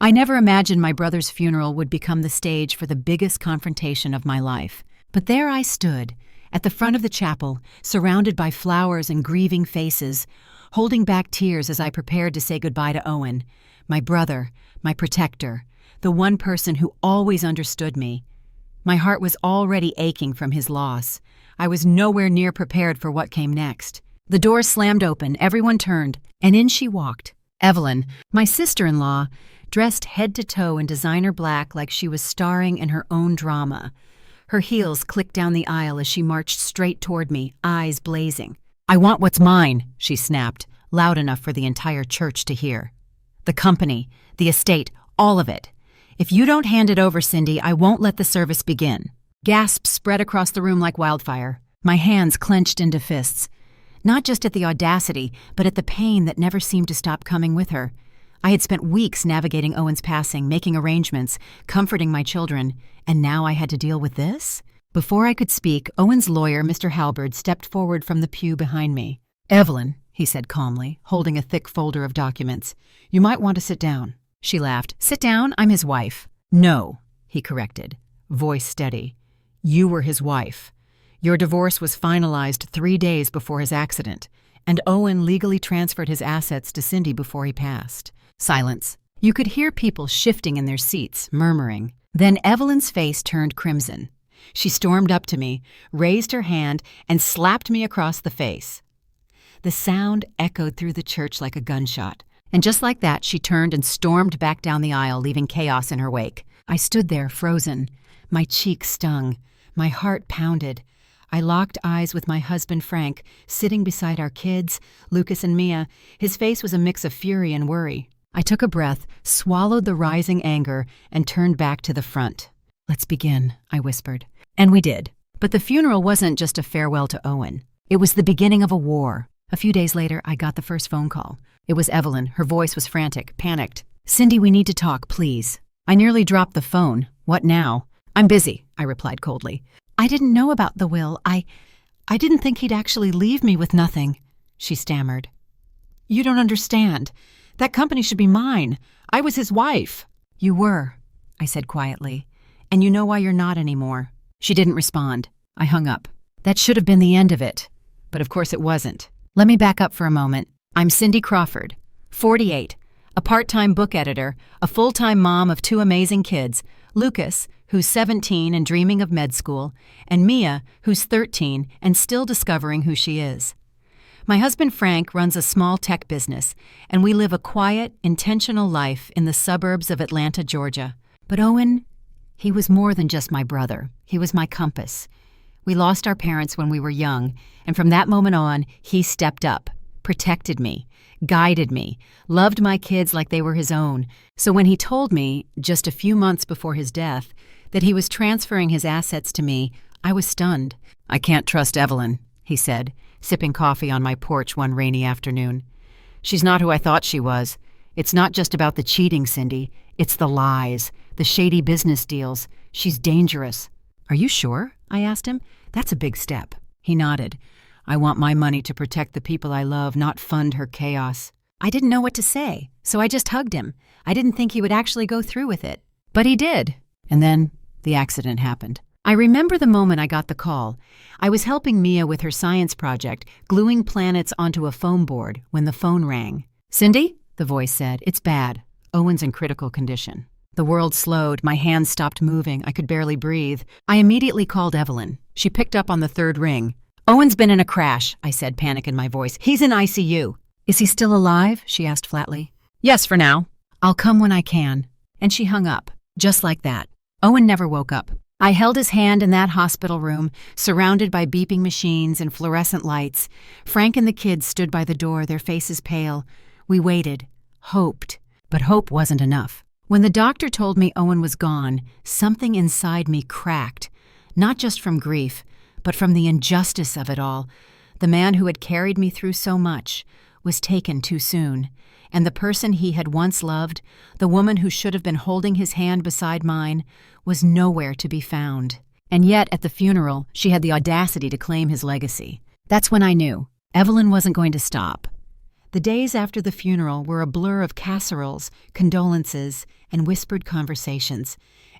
I never imagined my brother's funeral would become the stage for the biggest confrontation of my life. But there I stood, at the front of the chapel, surrounded by flowers and grieving faces, holding back tears as I prepared to say goodbye to Owen, my brother, my protector, the one person who always understood me. My heart was already aching from his loss. I was nowhere near prepared for what came next. The door slammed open, everyone turned, and in she walked. Evelyn, my sister-in-law, dressed head to toe in designer black like she was starring in her own drama. Her heels clicked down the aisle as she marched straight toward me, eyes blazing. "I want what's mine," she snapped, loud enough for the entire church to hear. "The company, the estate, all of it. If you don't hand it over, Cindy, I won't let the service begin." Gasps spread across the room like wildfire. My hands clenched into fists. Not just at the audacity, but at the pain that never seemed to stop coming with her. I had spent weeks navigating Owen's passing, making arrangements, comforting my children, and now I had to deal with this? Before I could speak, Owen's lawyer, Mr. Halberd, stepped forward from the pew behind me. "Evelyn," he said calmly, holding a thick folder of documents, "you might want to sit down." She laughed. "Sit down? I'm his wife." "No," he corrected, voice steady. "You were his wife. Your divorce was finalized 3 days before his accident, and Owen legally transferred his assets to Cindy before he passed." Silence. You could hear people shifting in their seats, murmuring. Then Evelyn's face turned crimson. She stormed up to me, raised her hand, and slapped me across the face. The sound echoed through the church like a gunshot. And just like that, she turned and stormed back down the aisle, leaving chaos in her wake. I stood there, frozen. My cheeks stung. My heart pounded. I locked eyes with my husband, Frank, sitting beside our kids, Lucas and Mia. His face was a mix of fury and worry. I took a breath, swallowed the rising anger, and turned back to the front. "Let's begin," I whispered. And we did. But the funeral wasn't just a farewell to Owen. It was the beginning of a war. A few days later, I got the first phone call. It was Evelyn. Her voice was frantic, panicked. "Cindy, we need to talk, please." I nearly dropped the phone. "What now?" "I'm busy," I replied coldly. "I didn't know about the will. I didn't think he'd actually leave me with nothing," she stammered. "You don't understand. That company should be mine. I was his wife." "You were," I said quietly. "And you know why you're not anymore." She didn't respond. I hung up. That should have been the end of it. But of course it wasn't. Let me back up for a moment. I'm Cindy Crawford, 48, a part-time book editor, a full-time mom of 2 amazing kids, Lucas, who's 17 and dreaming of med school, and Mia, who's 13 and still discovering who she is. My husband Frank runs a small tech business, and we live a quiet, intentional life in the suburbs of Atlanta, Georgia. But Owen, he was more than just my brother. He was my compass. We lost our parents when we were young, and from that moment on, he stepped up, protected me, guided me, loved my kids like they were his own. So when he told me, just a few months before his death, that he was transferring his assets to me, I was stunned. "I can't trust Evelyn," he said, sipping coffee on my porch one rainy afternoon. "She's not who I thought she was. It's not just about the cheating, Cindy. It's the lies, the shady business deals. She's dangerous." "Are you sure?" I asked him. "That's a big step." He nodded. "I want my money to protect the people I love, not fund her chaos." I didn't know what to say, so I just hugged him. I didn't think he would actually go through with it. But he did. And then the accident happened. I remember the moment I got the call. I was helping Mia with her science project, gluing planets onto a foam board, when the phone rang. "Cindy?" the voice said. "It's bad. Owen's in critical condition." The world slowed. My hands stopped moving. I could barely breathe. I immediately called Evelyn. She picked up on the 3rd ring. "Owen's been in a crash," I said, panic in my voice. "He's in ICU." "Is he still alive?" she asked flatly. "Yes, for now." "I'll come when I can." And she hung up, just like that. Owen never woke up. I held his hand in that hospital room, surrounded by beeping machines and fluorescent lights. Frank and the kids stood by the door, their faces pale. We waited, hoped, but hope wasn't enough. When the doctor told me Owen was gone, something inside me cracked, not just from grief, but from the injustice of it all. The man who had carried me through so much was taken too soon, and the person he had once loved, the woman who should have been holding his hand beside mine, was nowhere to be found. And yet, at the funeral, she had the audacity to claim his legacy. That's when I knew Evelyn wasn't going to stop. The days after the funeral were a blur of casseroles, condolences, and whispered conversations.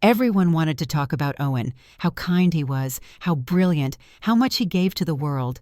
Everyone wanted to talk about Owen, how kind he was, how brilliant, how much he gave to the world.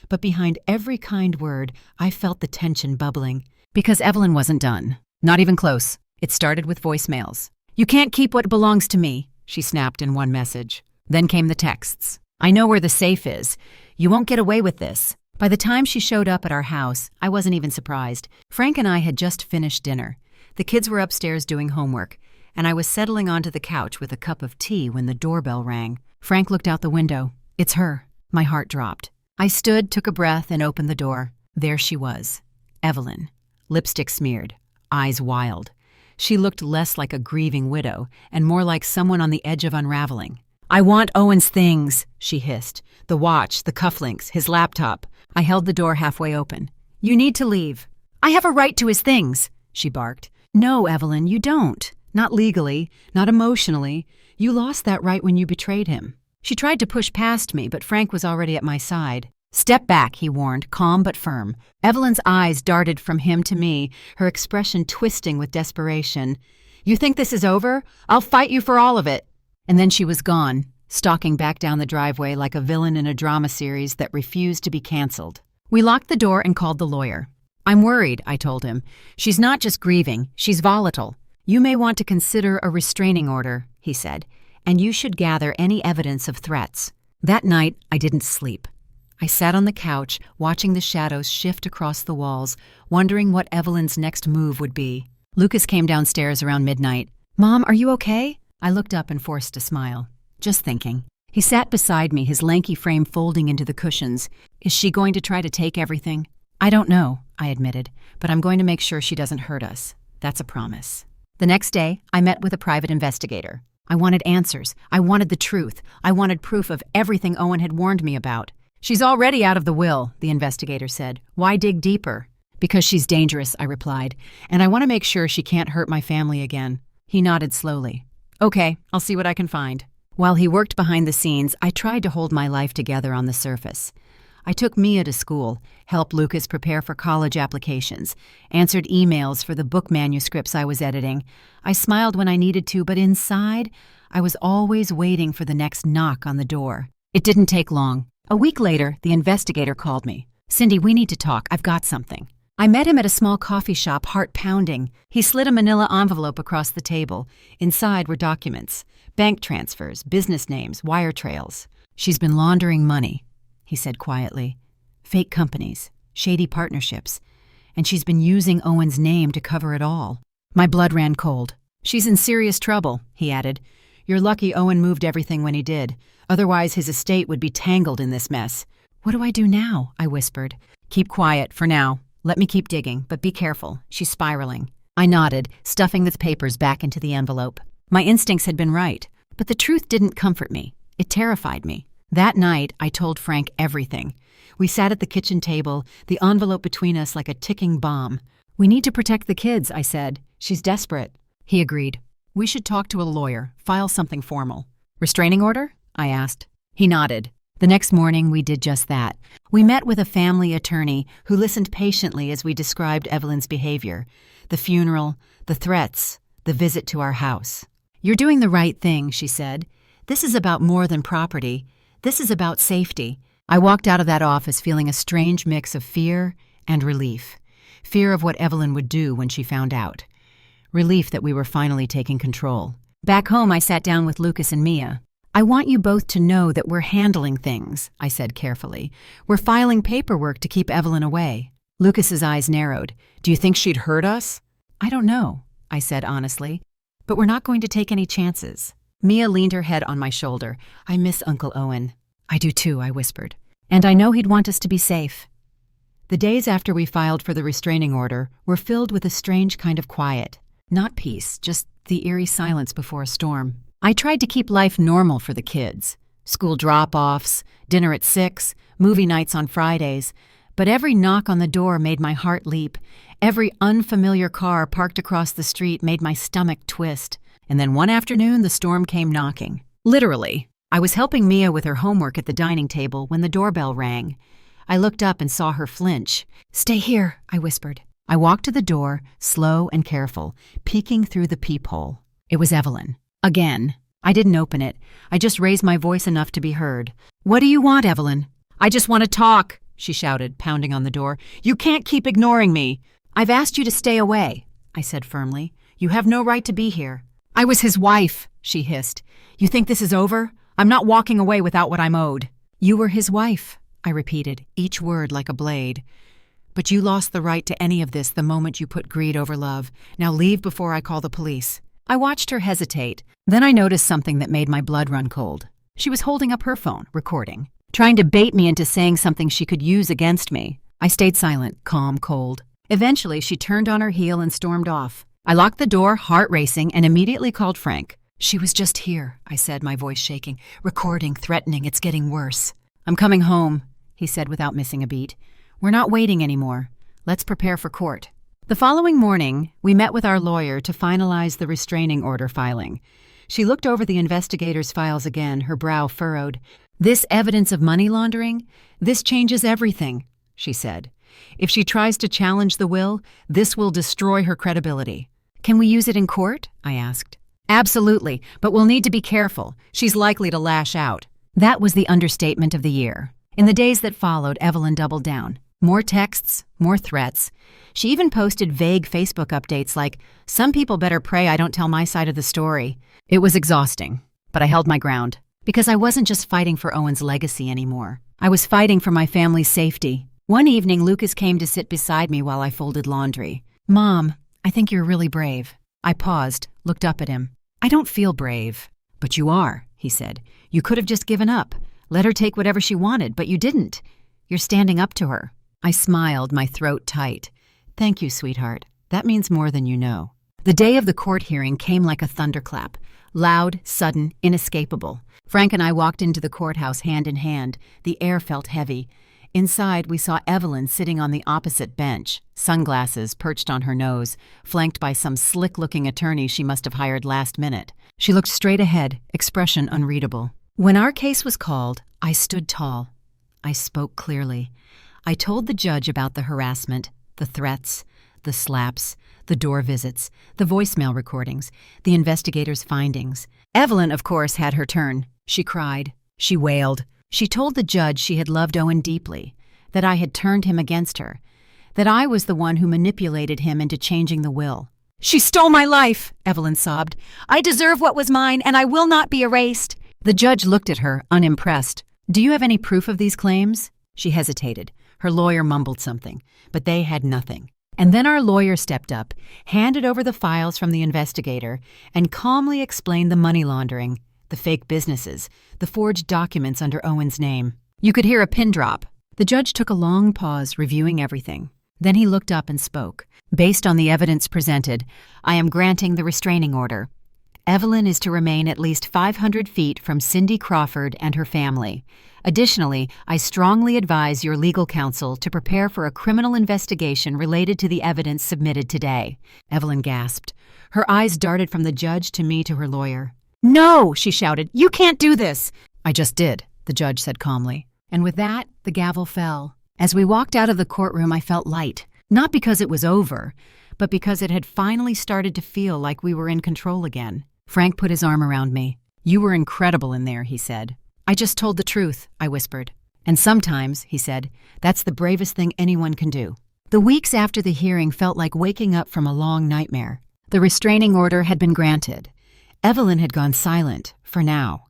But behind every kind word, I felt the tension bubbling. Because Evelyn wasn't done. Not even close. It started with voicemails. "You can't keep what belongs to me," she snapped in one message. Then came the texts. "I know where the safe is. You won't get away with this." By the time she showed up at our house, I wasn't even surprised. Frank and I had just finished dinner. The kids were upstairs doing homework, and I was settling onto the couch with a cup of tea when the doorbell rang. Frank looked out the window. "It's her." My heart dropped. I stood, took a breath, and opened the door. There she was, Evelyn, lipstick smeared, eyes wild. She looked less like a grieving widow and more like someone on the edge of unraveling. "I want Owen's things," she hissed. "The watch, the cufflinks, his laptop." I held the door halfway open. "You need to leave." "I have a right to his things," she barked. "No, Evelyn, you don't. Not legally, not emotionally. You lost that right when you betrayed him." She tried to push past me, but Frank was already at my side. "Step back," he warned, calm but firm. Evelyn's eyes darted from him to me, her expression twisting with desperation. "You think this is over? I'll fight you for all of it." And then she was gone, stalking back down the driveway like a villain in a drama series that refused to be canceled. We locked the door and called the lawyer. "I'm worried," I told him. "She's not just grieving, she's volatile. You may want to consider a restraining order," he said, "and you should gather any evidence of threats." That night, I didn't sleep. I sat on the couch, watching the shadows shift across the walls, wondering what Evelyn's next move would be. Lucas came downstairs around midnight. "Mom, are you okay?" I looked up and forced a smile. "Just thinking." He sat beside me, his lanky frame folding into the cushions. "Is she going to try to take everything?" "I don't know," I admitted, "but I'm going to make sure she doesn't hurt us. That's a promise." The next day, I met with a private investigator. I wanted answers. I wanted the truth. I wanted proof of everything Owen had warned me about. "She's already out of the will," the investigator said. "Why dig deeper?" "Because she's dangerous," I replied, "and I want to make sure she can't hurt my family again." He nodded slowly. "Okay, I'll see what I can find." While he worked behind the scenes, I tried to hold my life together on the surface. I took Mia to school, helped Lucas prepare for college applications, answered emails for the book manuscripts I was editing. I smiled when I needed to, but inside, I was always waiting for the next knock on the door. It didn't take long. A week later, the investigator called me. "Cindy, we need to talk. I've got something." I met him at a small coffee shop, heart pounding. He slid a manila envelope across the table. Inside were documents, bank transfers, business names, wire trails. "She's been laundering money," he said quietly. "Fake companies, shady partnerships, and she's been using Owen's name to cover it all." My blood ran cold. "She's in serious trouble," he added. "You're lucky Owen moved everything when he did. Otherwise his estate would be tangled in this mess." "What do I do now?" I whispered. "Keep quiet for now. Let me keep digging, but be careful. She's spiraling." I nodded, stuffing the papers back into the envelope. My instincts had been right, but the truth didn't comfort me. It terrified me. That night, I told Frank everything. We sat at the kitchen table, the envelope between us like a ticking bomb. "We need to protect the kids," I said. "She's desperate." He agreed. "We should talk to a lawyer, file something formal." "Restraining order?" I asked. He nodded. The next morning, we did just that. We met with a family attorney who listened patiently as we described Evelyn's behavior, the funeral, the threats, the visit to our house. "You're doing the right thing," she said. "This is about more than property. This is about safety." I walked out of that office feeling a strange mix of fear and relief. Fear of what Evelyn would do when she found out. Relief that we were finally taking control. Back home, I sat down with Lucas and Mia. "I want you both to know that we're handling things," I said carefully. "We're filing paperwork to keep Evelyn away." Lucas's eyes narrowed. "Do you think she'd hurt us?" "I don't know," I said honestly. "But we're not going to take any chances." Mia leaned her head on my shoulder. "I miss Uncle Owen." "I do too," I whispered. "And I know he'd want us to be safe." The days after we filed for the restraining order were filled with a strange kind of quiet. Not peace, just the eerie silence before a storm. I tried to keep life normal for the kids. School drop-offs, dinner at 6, movie nights on Fridays. But every knock on the door made my heart leap. Every unfamiliar car parked across the street made my stomach twist. And then one afternoon, the storm came knocking. Literally. I was helping Mia with her homework at the dining table when the doorbell rang. I looked up and saw her flinch. "Stay here," I whispered. I walked to the door, slow and careful, peeking through the peephole. It was Evelyn. Again. I didn't open it. I just raised my voice enough to be heard. "What do you want, Evelyn?" "I just want to talk," she shouted, pounding on the door. "You can't keep ignoring me." "I've asked you to stay away," I said firmly. "You have no right to be here." "I was his wife," she hissed. "You think this is over? I'm not walking away without what I'm owed." "You were his wife," I repeated, each word like a blade. "But you lost the right to any of this the moment you put greed over love. Now leave before I call the police." I watched her hesitate. Then I noticed something that made my blood run cold. She was holding up her phone, recording, trying to bait me into saying something she could use against me. I stayed silent, calm, cold. Eventually, she turned on her heel and stormed off. I locked the door, heart racing, and immediately called Frank. "She was just here," I said, my voice shaking. "Recording, threatening, it's getting worse." "I'm coming home," he said without missing a beat. "We're not waiting anymore. Let's prepare for court." The following morning, we met with our lawyer to finalize the restraining order filing. She looked over the investigator's files again, her brow furrowed. "This evidence of money laundering? This changes everything," she said. "If she tries to challenge the will, this will destroy her credibility." "Can we use it in court?" I asked. "Absolutely, but we'll need to be careful. She's likely to lash out." That was the understatement of the year. In the days that followed, Evelyn doubled down. More texts, more threats. She even posted vague Facebook updates like, "Some people better pray I don't tell my side of the story." It was exhausting, but I held my ground. Because I wasn't just fighting for Owen's legacy anymore. I was fighting for my family's safety. One evening, Lucas came to sit beside me while I folded laundry. "Mom, I think you're really brave." I paused, looked up at him. "I don't feel brave." "But you are," he said. "You could have just given up. Let her take whatever she wanted, but you didn't. You're standing up to her." I smiled, my throat tight. "Thank you, sweetheart. That means more than you know." The day of the court hearing came like a thunderclap. Loud, sudden, inescapable. Frank and I walked into the courthouse hand in hand. The air felt heavy. Inside, we saw Evelyn sitting on the opposite bench, sunglasses perched on her nose, flanked by some slick-looking attorney she must have hired last minute. She looked straight ahead, expression unreadable. When our case was called, I stood tall. I spoke clearly. I told the judge about the harassment, the threats, the slaps, the door visits, the voicemail recordings, the investigator's findings. Evelyn, of course, had her turn. She cried. She wailed. She told the judge she had loved Owen deeply, that I had turned him against her, that I was the one who manipulated him into changing the will. "She stole my life," Evelyn sobbed. "I deserve what was mine, and I will not be erased." The judge looked at her, unimpressed. "Do you have any proof of these claims?" She hesitated. Her lawyer mumbled something, but they had nothing. And then our lawyer stepped up, handed over the files from the investigator, and calmly explained the money laundering, the fake businesses, the forged documents under Owen's name. You could hear a pin drop. The judge took a long pause, reviewing everything. Then he looked up and spoke. "Based on the evidence presented, I am granting the restraining order. Evelyn is to remain at least 500 feet from Cindy Crawford and her family. Additionally, I strongly advise your legal counsel to prepare for a criminal investigation related to the evidence submitted today." Evelyn gasped. Her eyes darted from the judge to me to her lawyer. "No!" she shouted. "You can't do this!" "I just did," the judge said calmly. And with that, the gavel fell. As we walked out of the courtroom, I felt light. Not because it was over, but because it had finally started to feel like we were in control again. Frank put his arm around me. "You were incredible in there," he said. "I just told the truth," I whispered. "And sometimes," he said, "that's the bravest thing anyone can do." The weeks after the hearing felt like waking up from a long nightmare. The restraining order had been granted. Evelyn had gone silent, for now.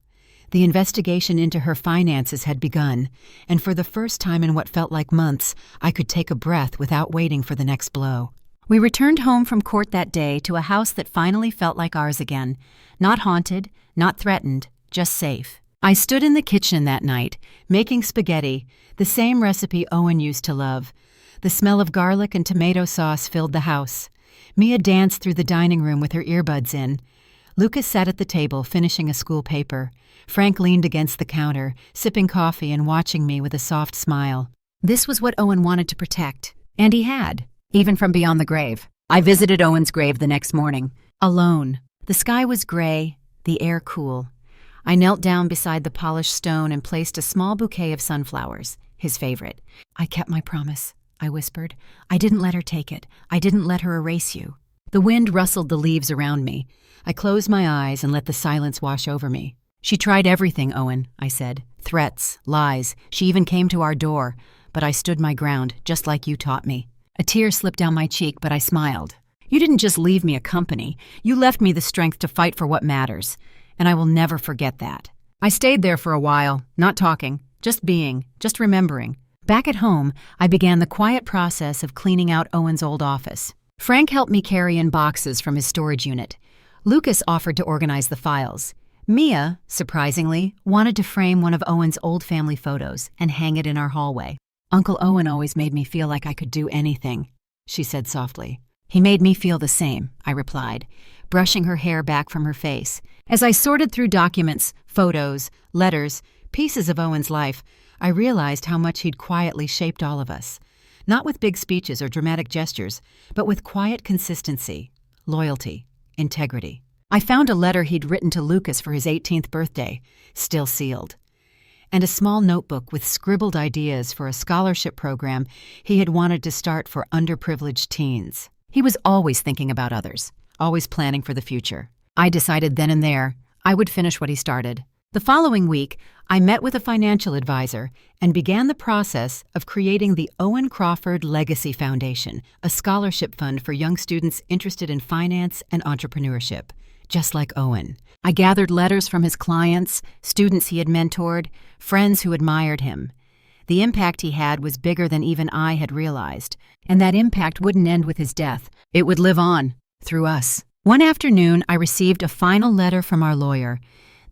The investigation into her finances had begun, and for the first time in what felt like months, I could take a breath without waiting for the next blow. We returned home from court that day to a house that finally felt like ours again. Not haunted, not threatened, just safe. I stood in the kitchen that night, making spaghetti, the same recipe Owen used to love. The smell of garlic and tomato sauce filled the house. Mia danced through the dining room with her earbuds in. Lucas sat at the table, finishing a school paper. Frank leaned against the counter, sipping coffee and watching me with a soft smile. This was what Owen wanted to protect, and he had, even from beyond the grave. I visited Owen's grave the next morning, alone. The sky was gray, the air cool. I knelt down beside the polished stone and placed a small bouquet of sunflowers, his favorite. "I kept my promise," I whispered. "I didn't let her take it. I didn't let her erase you." The wind rustled the leaves around me. I closed my eyes and let the silence wash over me. "She tried everything, Owen," I said. "Threats, lies. She even came to our door. But I stood my ground, just like you taught me." A tear slipped down my cheek, but I smiled. "You didn't just leave me a company. You left me the strength to fight for what matters. And I will never forget that." I stayed there for a while, not talking, just being, just remembering. Back at home, I began the quiet process of cleaning out Owen's old office. Frank helped me carry in boxes from his storage unit. Lucas offered to organize the files. Mia, surprisingly, wanted to frame one of Owen's old family photos and hang it in our hallway. "Uncle Owen always made me feel like I could do anything," she said softly. "He made me feel the same," I replied, brushing her hair back from her face. As I sorted through documents, photos, letters, pieces of Owen's life, I realized how much he'd quietly shaped all of us. Not with big speeches or dramatic gestures, but with quiet consistency, loyalty, integrity. I found a letter he'd written to Lucas for his 18th birthday, still sealed, and a small notebook with scribbled ideas for a scholarship program he had wanted to start for underprivileged teens. He was always thinking about others, always planning for the future. I decided then and there I would finish what he started. The following week, I met with a financial advisor and began the process of creating the Owen Crawford Legacy Foundation, a scholarship fund for young students interested in finance and entrepreneurship, just like Owen. I gathered letters from his clients, students he had mentored, friends who admired him. The impact he had was bigger than even I had realized, and that impact wouldn't end with his death. It would live on, through us. One afternoon, I received a final letter from our lawyer.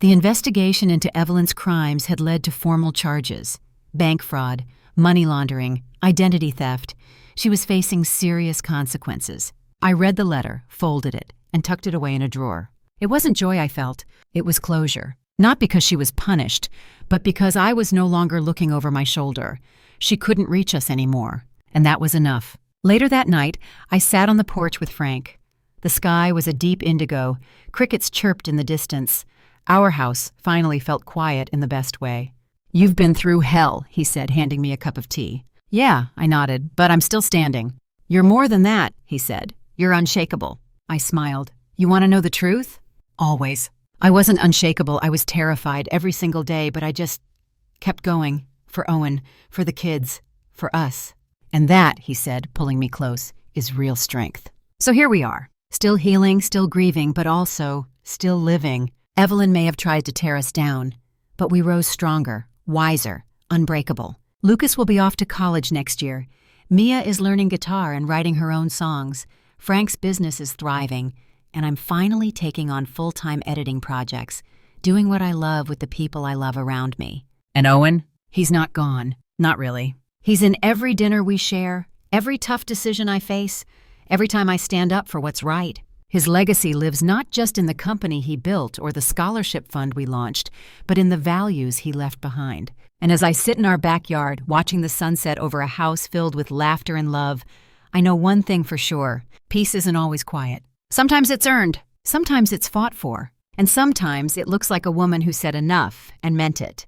The investigation into Evelyn's crimes had led to formal charges: bank fraud, money laundering, identity theft. She was facing serious consequences. I read the letter, folded it, and tucked it away in a drawer. It wasn't joy I felt, it was closure. Not because she was punished, but because I was no longer looking over my shoulder. She couldn't reach us anymore, and that was enough. Later that night, I sat on the porch with Frank. The sky was a deep indigo, crickets chirped in the distance. Our house finally felt quiet in the best way. "You've been through hell," he said, handing me a cup of tea. "Yeah," I nodded, "but I'm still standing." "You're more than that," he said. "You're unshakable." I smiled. "You want to know the truth?" "Always." I wasn't unshakable. I was terrified every single day, but I just kept going. For Owen, for the kids, for us. "And that," he said, pulling me close, "is real strength." So here we are, still healing, still grieving, but also still living. Evelyn may have tried to tear us down, but we rose stronger, wiser, unbreakable. Lucas will be off to college next year. Mia is learning guitar and writing her own songs. Frank's business is thriving, and I'm finally taking on full-time editing projects, doing what I love with the people I love around me. And Owen? He's not gone. Not really. He's in every dinner we share, every tough decision I face, every time I stand up for what's right. His legacy lives not just in the company he built or the scholarship fund we launched, but in the values he left behind. And as I sit in our backyard, watching the sunset over a house filled with laughter and love, I know one thing for sure: peace isn't always quiet. Sometimes it's earned, sometimes it's fought for, and sometimes it looks like a woman who said enough and meant it.